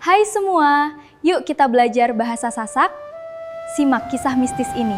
Hai semua, yuk kita belajar bahasa Sasak. Simak kisah mistis ini.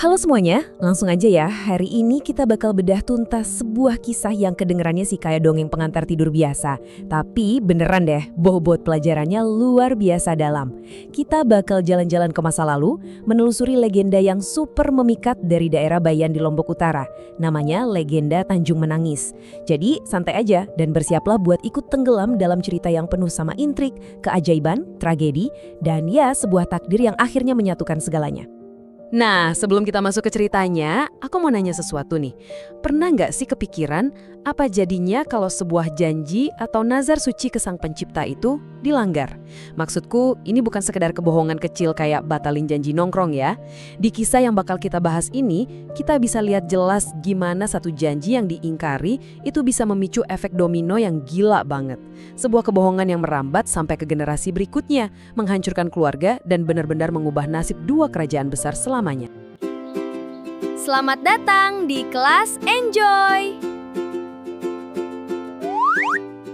Halo semuanya, langsung aja ya. Hari ini kita bakal bedah tuntas sebuah kisah yang kedengerannya sih kayak dongeng pengantar tidur biasa. Tapi beneran deh, bobot pelajarannya luar biasa dalam. Kita bakal jalan-jalan ke masa lalu, menelusuri legenda yang super memikat dari daerah Bayan di Lombok Utara. Namanya legenda Tanjung Menangis. Jadi santai aja dan bersiaplah buat ikut tenggelam dalam cerita yang penuh sama intrik, keajaiban, tragedi, dan ya sebuah takdir yang akhirnya menyatukan segalanya. Nah, sebelum kita masuk ke ceritanya, aku mau nanya sesuatu nih. Pernah nggak sih kepikiran apa jadinya kalau sebuah janji atau nazar suci ke Sang Pencipta itu dilanggar? Maksudku, ini bukan sekedar kebohongan kecil kayak batalin janji nongkrong ya. Di kisah yang bakal kita bahas ini, kita bisa lihat jelas gimana satu janji yang diingkari itu bisa memicu efek domino yang gila banget. Sebuah kebohongan yang merambat sampai ke generasi berikutnya, menghancurkan keluarga dan benar-benar mengubah nasib dua kerajaan besar selamanya. Selamat datang di kelas Enjoy.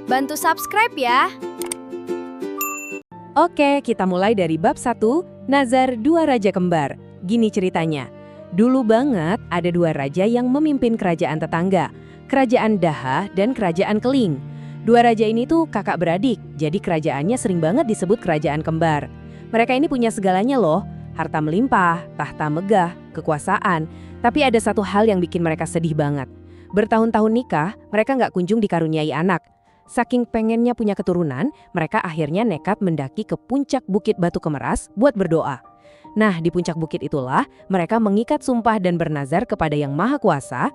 Bantu subscribe ya. Oke, kita mulai dari bab 1, Nazar Dua Raja Kembar. Gini ceritanya. Dulu banget ada dua raja yang memimpin kerajaan tetangga, Kerajaan Daha dan Kerajaan Keling. Dua raja ini tuh kakak beradik, jadi kerajaannya sering banget disebut kerajaan kembar. Mereka ini punya segalanya loh, harta melimpah, tahta megah, kekuasaan. Tapi ada satu hal yang bikin mereka sedih banget. Bertahun-tahun nikah, mereka nggak kunjung dikaruniai anak. Saking pengennya punya keturunan, mereka akhirnya nekat mendaki ke puncak Bukit Batu Kemeras buat berdoa. Nah, di puncak bukit itulah mereka mengikat sumpah dan bernazar kepada Yang Maha Kuasa.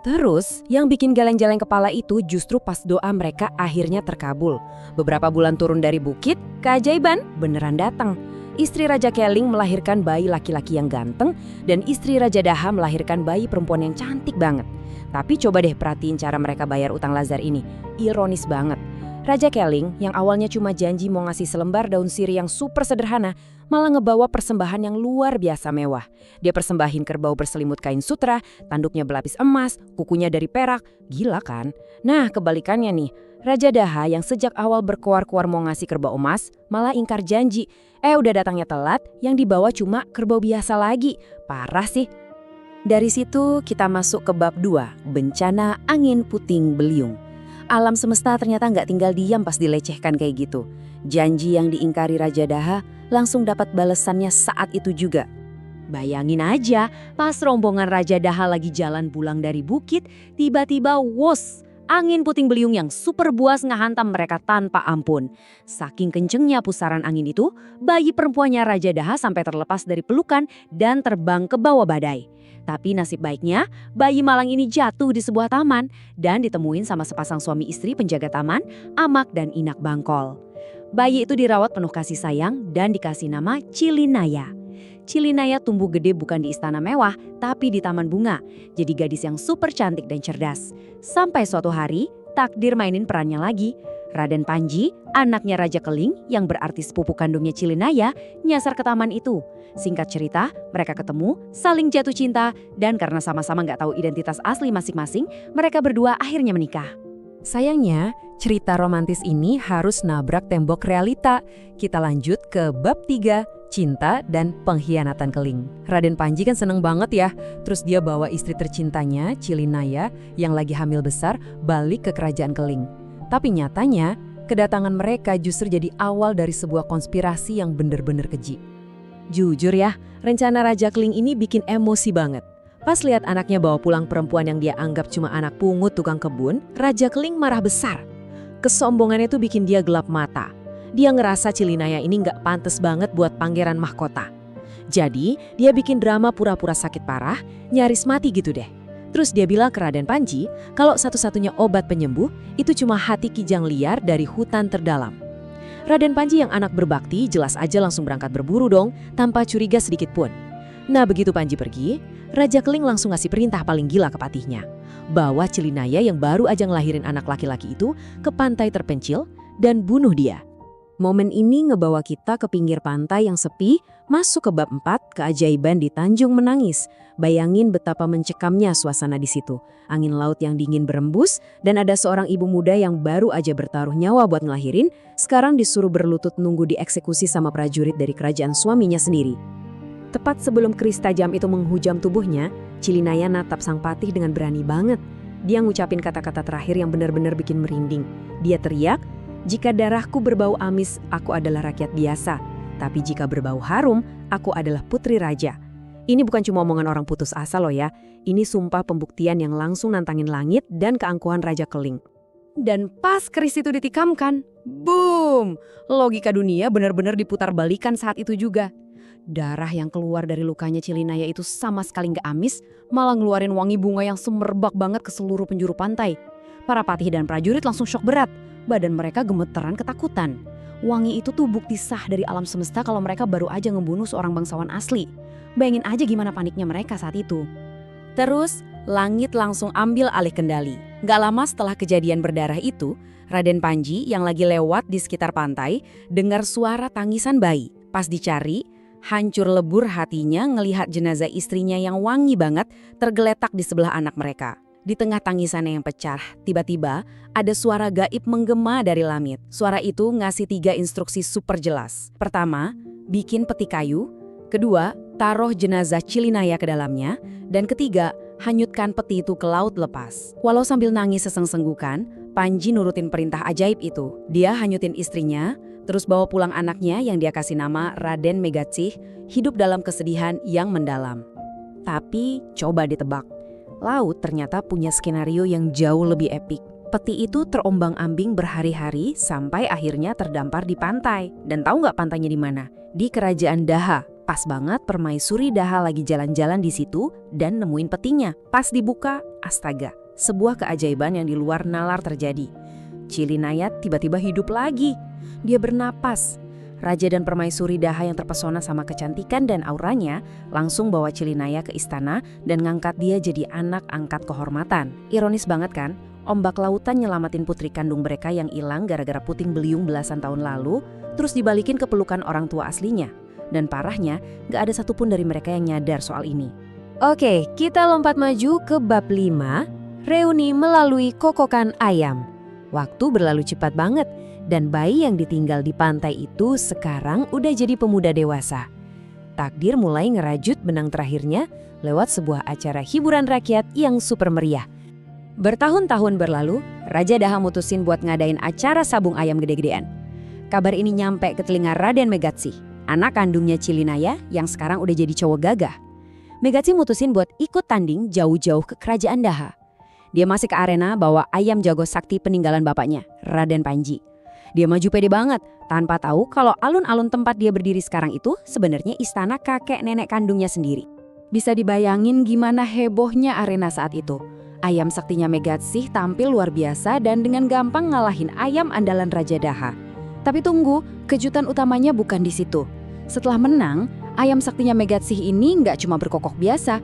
Terus, yang bikin geleng-geleng kepala itu justru pas doa mereka akhirnya terkabul. Beberapa bulan turun dari bukit, keajaiban beneran datang. Istri Raja Keling melahirkan bayi laki-laki yang ganteng, dan istri Raja Daha melahirkan bayi perempuan yang cantik banget. Tapi coba deh perhatiin cara mereka bayar utang lazar ini. Ironis banget. Raja Keling yang awalnya cuma janji mau ngasih selembar daun sirih yang super sederhana, malah ngebawa persembahan yang luar biasa mewah. Dia persembahin kerbau berselimut kain sutra, tanduknya berlapis emas, kukunya dari perak. Gila kan? Nah, kebalikannya nih. Raja Daha yang sejak awal berkoar-koar mau ngasih kerbau emas, malah ingkar janji. Udah datangnya telat, yang dibawa cuma kerbau biasa lagi. Parah sih. Dari situ kita masuk ke bab 2, bencana angin puting beliung. Alam semesta ternyata nggak tinggal diam pas dilecehkan kayak gitu. Janji yang diingkari Raja Daha langsung dapat balasannya saat itu juga. Bayangin aja, pas rombongan Raja Daha lagi jalan pulang dari bukit, tiba-tiba wos, angin puting beliung yang super buas ngehantam mereka tanpa ampun. Saking kencengnya pusaran angin itu, bayi perempuannya Raja Daha sampai terlepas dari pelukan dan terbang ke bawah badai. Tapi nasib baiknya, bayi malang ini jatuh di sebuah taman dan ditemuin sama sepasang suami istri penjaga taman, Amak dan Inak Bangkol. Bayi itu dirawat penuh kasih sayang dan dikasih nama Cilinaya. Cilinaya tumbuh gede bukan di istana mewah, tapi di taman bunga. Jadi gadis yang super cantik dan cerdas. Sampai suatu hari, takdir mainin perannya lagi. Raden Panji, anaknya Raja Keling yang berarti sepupu kandungnya Cilinaya, nyasar ke taman itu. Singkat cerita, mereka ketemu, saling jatuh cinta, dan karena sama-sama nggak tahu identitas asli masing-masing, mereka berdua akhirnya menikah. Sayangnya, cerita romantis ini harus nabrak tembok realita. Kita lanjut ke bab 3, cinta dan pengkhianatan Keling. Raden Panji kan seneng banget ya, terus dia bawa istri tercintanya, Cilinaya, yang lagi hamil besar, balik ke kerajaan Keling. Tapi nyatanya, kedatangan mereka justru jadi awal dari sebuah konspirasi yang bener-bener keji. Jujur ya, rencana Raja Keling ini bikin emosi banget. Pas lihat anaknya bawa pulang perempuan yang dia anggap cuma anak pungut tukang kebun, Raja Keling marah besar. Kesombongannya tuh bikin dia gelap mata. Dia ngerasa Cilinaya ini nggak pantas banget buat pangeran mahkota. Jadi, dia bikin drama pura-pura sakit parah, nyaris mati gitu deh. Terus dia bilang ke Raden Panji kalau satu-satunya obat penyembuh itu cuma hati kijang liar dari hutan terdalam. Raden Panji yang anak berbakti jelas aja langsung berangkat berburu dong tanpa curiga sedikit pun. Nah begitu Panji pergi, Raja Keling langsung ngasih perintah paling gila ke patihnya. Bawa Cilinaya yang baru aja ngelahirin anak laki-laki itu ke pantai terpencil dan bunuh dia. Momen ini ngebawa kita ke pinggir pantai yang sepi, masuk ke bab 4, keajaiban di Tanjung Menangis. Bayangin betapa mencekamnya suasana di situ. Angin laut yang dingin berembus, dan ada seorang ibu muda yang baru aja bertaruh nyawa buat ngelahirin, sekarang disuruh berlutut nunggu dieksekusi sama prajurit dari kerajaan suaminya sendiri. Tepat sebelum keris tajam itu menghujam tubuhnya, Cilinaya natap sang patih dengan berani banget. Dia ngucapin kata-kata terakhir yang benar-benar bikin merinding. Dia teriak, "Jika darahku berbau amis, aku adalah rakyat biasa. Tapi jika berbau harum, aku adalah putri raja." Ini bukan cuma omongan orang putus asa loh ya. Ini sumpah pembuktian yang langsung nantangin langit dan keangkuhan Raja Keling. Dan pas keris itu ditikamkan, boom! Logika dunia benar-benar diputar balikan saat itu juga. Darah yang keluar dari lukanya Cilinaya itu sama sekali nggak amis, malah ngeluarin wangi bunga yang semerbak banget ke seluruh penjuru pantai. Para patih dan prajurit langsung syok berat. Badan mereka gemeteran ketakutan. Wangi itu tuh bukti sah dari alam semesta kalau mereka baru aja ngebunuh seorang bangsawan asli. Bayangin aja gimana paniknya mereka saat itu. Terus, langit langsung ambil alih kendali. Gak lama setelah kejadian berdarah itu, Raden Panji yang lagi lewat di sekitar pantai dengar suara tangisan bayi. Pas dicari, hancur lebur hatinya ngelihat jenazah istrinya yang wangi banget tergeletak di sebelah anak mereka. Di tengah tangisannya yang pecah, tiba-tiba ada suara gaib menggema dari langit. Suara itu ngasih 3 instruksi super jelas. Pertama, bikin peti kayu. Kedua, taruh jenazah Cilinaya ke dalamnya. Dan ketiga, hanyutkan peti itu ke laut lepas. Walau sambil nangis seseng-senggukan, Panji nurutin perintah ajaib itu. Dia hanyutin istrinya, terus bawa pulang anaknya yang dia kasih nama Raden Megatsih, hidup dalam kesedihan yang mendalam. Tapi coba ditebak. Laut ternyata punya skenario yang jauh lebih epik. Peti itu terombang-ambing berhari-hari sampai akhirnya terdampar di pantai. Dan tahu nggak pantainya di mana? Di Kerajaan Daha. Pas banget Permaisuri Daha lagi jalan-jalan di situ dan nemuin petinya. Pas dibuka, astaga, sebuah keajaiban yang di luar nalar terjadi. Cilinaya tiba-tiba hidup lagi. Dia bernapas. Raja dan Permaisuri Daha yang terpesona sama kecantikan dan auranya langsung bawa Cilinaya ke istana dan ngangkat dia jadi anak angkat kehormatan. Ironis banget kan? Ombak lautan nyelamatin putri kandung mereka yang hilang gara-gara puting beliung belasan tahun lalu, terus dibalikin ke pelukan orang tua aslinya. Dan parahnya, gak ada satupun dari mereka yang nyadar soal ini. Oke, kita lompat maju ke bab 5, reuni melalui kokokan ayam. Waktu berlalu cepat banget, dan bayi yang ditinggal di pantai itu sekarang udah jadi pemuda dewasa. Takdir mulai ngerajut benang terakhirnya lewat sebuah acara hiburan rakyat yang super meriah. Bertahun-tahun berlalu, Raja Daha mutusin buat ngadain acara sabung ayam gede-gedean. Kabar ini nyampe ke telinga Raden Megatsih, anak kandungnya Cilinaya yang sekarang udah jadi cowok gagah. Megatsih mutusin buat ikut tanding jauh-jauh ke Kerajaan Daha. Dia masih ke arena bawa ayam jago sakti peninggalan bapaknya, Raden Panji. Dia maju pede banget, tanpa tahu kalau alun-alun tempat dia berdiri sekarang itu sebenarnya istana kakek nenek kandungnya sendiri. Bisa dibayangin gimana hebohnya arena saat itu. Ayam saktinya Megatsih tampil luar biasa dan dengan gampang ngalahin ayam andalan Raja Daha. Tapi tunggu, kejutan utamanya bukan di situ. Setelah menang, ayam saktinya Megatsih ini nggak cuma berkokok biasa.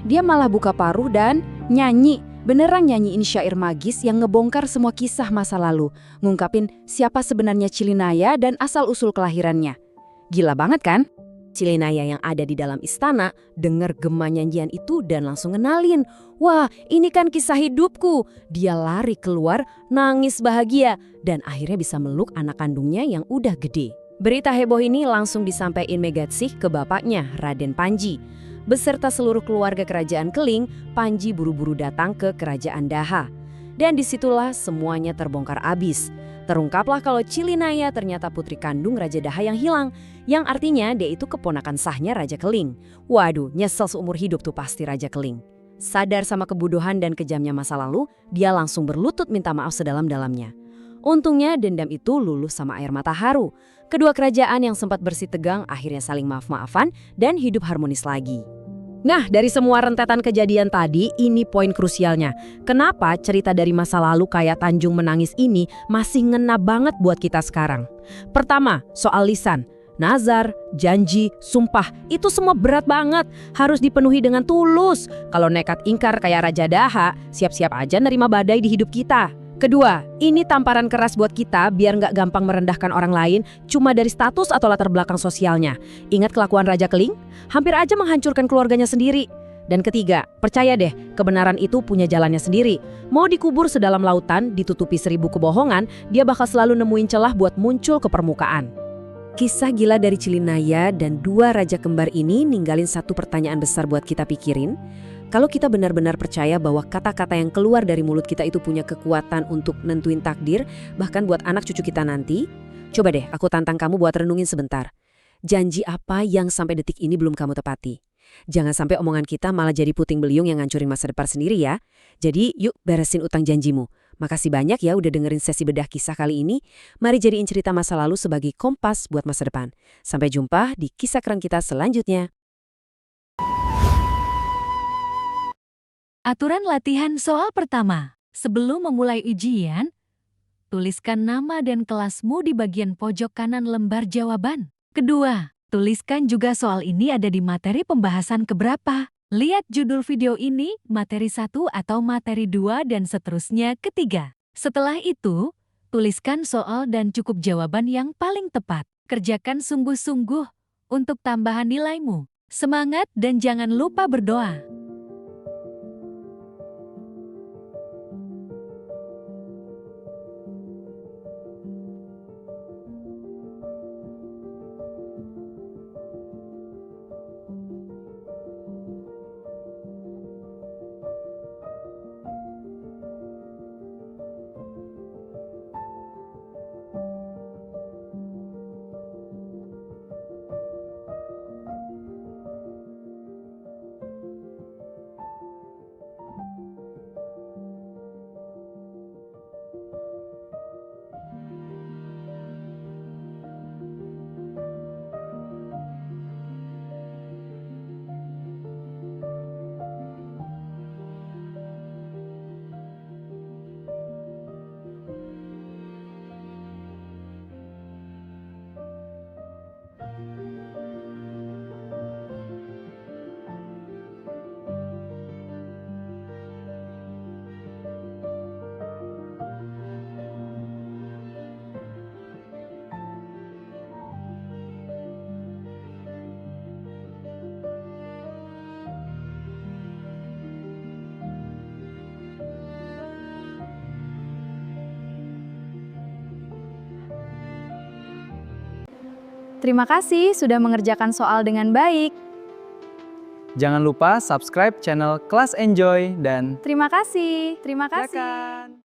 Dia malah buka paruh dan nyanyi. Beneran nyanyiin syair magis yang ngebongkar semua kisah masa lalu. Ngungkapin siapa sebenarnya Cilinaya dan asal-usul kelahirannya. Gila banget kan? Cilinaya yang ada di dalam istana denger gema nyanyian itu dan langsung ngenalin. Wah, ini kan kisah hidupku. Dia lari keluar, nangis bahagia, dan akhirnya bisa meluk anak kandungnya yang udah gede. Berita heboh ini langsung disampaikan Megatsih ke bapaknya, Raden Panji. Beserta seluruh keluarga kerajaan Keling, Panji buru-buru datang ke Kerajaan Daha. Dan disitulah semuanya terbongkar abis. Terungkaplah kalau Cilinaya ternyata putri kandung Raja Daha yang hilang, yang artinya dia itu keponakan sahnya Raja Keling. Waduh, nyesel seumur hidup tuh pasti Raja Keling. Sadar sama kebodohan dan kejamnya masa lalu, dia langsung berlutut minta maaf sedalam-dalamnya. Untungnya dendam itu lulus sama air mata haru. Kedua kerajaan yang sempat bersih tegang akhirnya saling maaf-maafan dan hidup harmonis lagi. Nah, dari semua rentetan kejadian tadi, ini poin krusialnya. Kenapa cerita dari masa lalu kayak Tanjung Menangis ini masih ngena banget buat kita sekarang? Pertama, soal lisan. Nazar, janji, sumpah, itu semua berat banget. Harus dipenuhi dengan tulus. Kalau nekat ingkar kayak Raja Daha, siap-siap aja nerima badai di hidup kita. Kedua, ini tamparan keras buat kita biar nggak gampang merendahkan orang lain cuma dari status atau latar belakang sosialnya. Ingat kelakuan Raja Keling? Hampir aja menghancurkan keluarganya sendiri. Dan ketiga, percaya deh, kebenaran itu punya jalannya sendiri. Mau dikubur sedalam lautan, ditutupi 1000 kebohongan, dia bakal selalu nemuin celah buat muncul ke permukaan. Kisah gila dari Cilinaya dan 2 raja kembar ini ninggalin satu pertanyaan besar buat kita pikirin. Kalau kita benar-benar percaya bahwa kata-kata yang keluar dari mulut kita itu punya kekuatan untuk nentuin takdir, bahkan buat anak cucu kita nanti, coba deh aku tantang kamu buat renungin sebentar. Janji apa yang sampai detik ini belum kamu tepati? Jangan sampai omongan kita malah jadi puting beliung yang ngancurin masa depan sendiri ya. Jadi yuk beresin utang janjimu. Makasih banyak ya udah dengerin sesi bedah kisah kali ini. Mari jadiin cerita masa lalu sebagai kompas buat masa depan. Sampai jumpa di kisah keren kita selanjutnya. Aturan latihan soal pertama. Sebelum memulai ujian, tuliskan nama dan kelasmu di bagian pojok kanan lembar jawaban. Kedua, tuliskan juga soal ini ada di materi pembahasan keberapa. Lihat judul video ini, materi 1 atau materi 2 dan seterusnya. Ketiga, setelah itu, tuliskan soal dan cukup jawaban yang paling tepat. Kerjakan sungguh-sungguh untuk tambahan nilaimu. Semangat dan jangan lupa berdoa. Terima kasih sudah mengerjakan soal dengan baik. Jangan lupa subscribe channel Kelas Enjoy dan Terima kasih. Terima kasih. silakan.